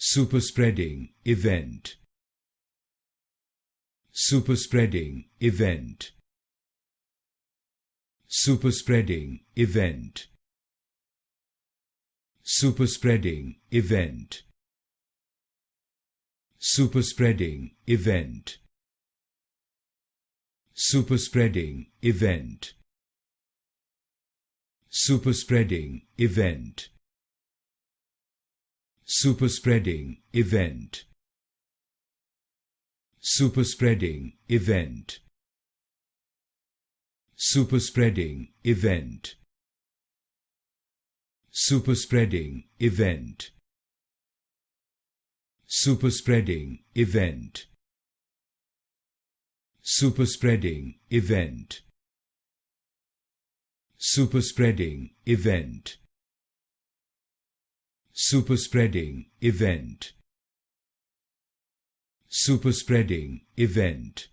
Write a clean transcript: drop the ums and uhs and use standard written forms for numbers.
Superspreading event. Superspreading event. Superspreading event. Superspreading event. Superspreading event. Superspreading event. Superspreading event. Superspreading event. Superspreading event. Superspreading event. Superspreading event. Superspreading event. Superspreading event. Superspreading event. Superspreading event. Superspreading event.